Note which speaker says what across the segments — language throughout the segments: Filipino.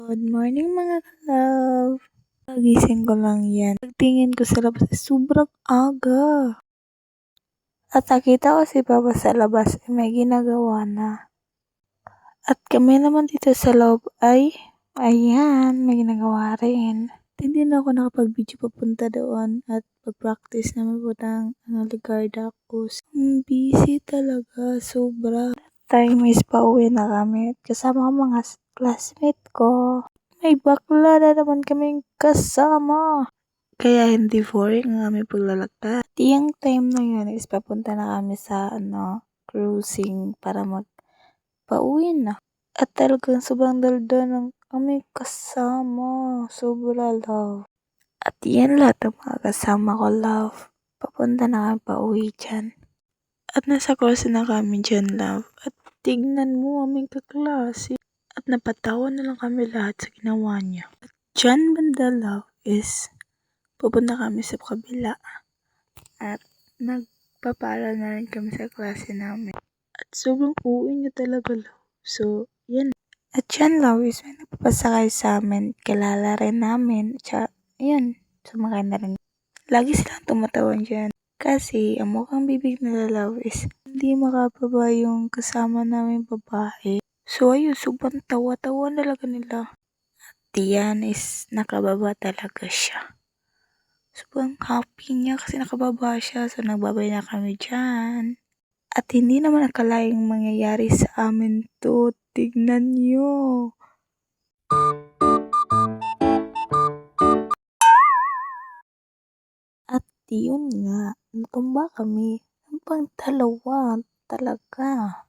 Speaker 1: Good morning mga ka-love. Pagising ko lang yan. Pagtingin ko sa labas, sobrang aga. At nakita ko si Papa sa labas, may ginagawa na. At kami naman dito sa loob ay, ayan, may ginagawa rin. Hindi na ako nakapag-video papunta doon at pag-practice naman po ng Ligarda ko. Busy talaga, sobra. Time is pauwi na kami at kasama ko mga classmate ko. May bakla na naman kaming kasama. Kaya hindi boring ang aming paglalakad. Yung time na yun is papunta na kami sa cruising para magpauwi na. At talagang sobrang dalda ng aming kasama. Sobra love. At yan lahat ng mga kasama ko love. Papunta na kami pauwi dyan. At nasa course na kami dyan love. At tignan mo aming kaklase. At napatawa na lang kami lahat sa ginawa niya. At dyan banda love is pupunta kami sa kabila. At nagpapaaral na rin kami sa klase namin. At sobrang uwi niya talaga love. So, yan. At dyan love is may napapasakay sa amin. Kilala rin namin. Tsaka, yan. Sumakay na rin. Lagi silang tumatawan dyan. Kasi, ang mukhang bibig nila love is hindi makababa yung kasama namin babae. So, ayun, sobrang tawa-tawa talaga nila. At yan is nakababa talaga siya. Sobrang happy niya kasi nakababa siya. So, nagbabay na kami dyan. At hindi naman akalaing mangyayari sa amin to. Tignan nyo. At yun nga, natumba kami. Ang pangdalawa talaga.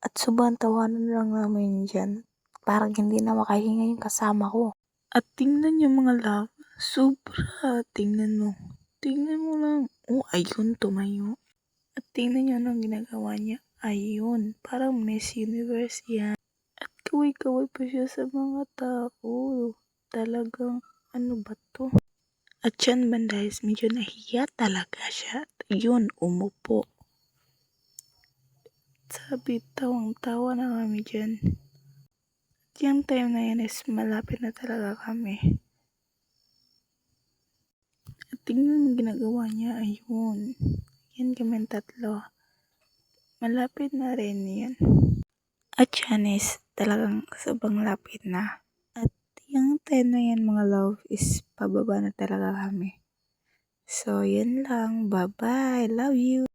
Speaker 1: At sobrang tawanan lang namin dyan. Parang hindi na makahinga yung kasama ko. At tingnan nyo mga love. Sobra. Tingnan mo. Tingnan mo lang. Oh, ayun, tumayo. At tingnan nyo anong ginagawa niya. Ayun. Parang Miss Universe yan. At kaway-kaway pa siya sa mga tao. Talagang, ano ba to? At yan banda is medyo nahiya talaga siya. At yun, umupo. Sabi, tawang-tawa na kami dyan. At yung time na yan is malapit na talaga kami. At tingnan mo ginagawa niya, ayun. Yan kami tatlo. Malapit na rin yan. At yan is talagang sobrang lapit na. At yung time na yan mga love is pababa na talaga kami. So, yan lang. Bye-bye. Love you.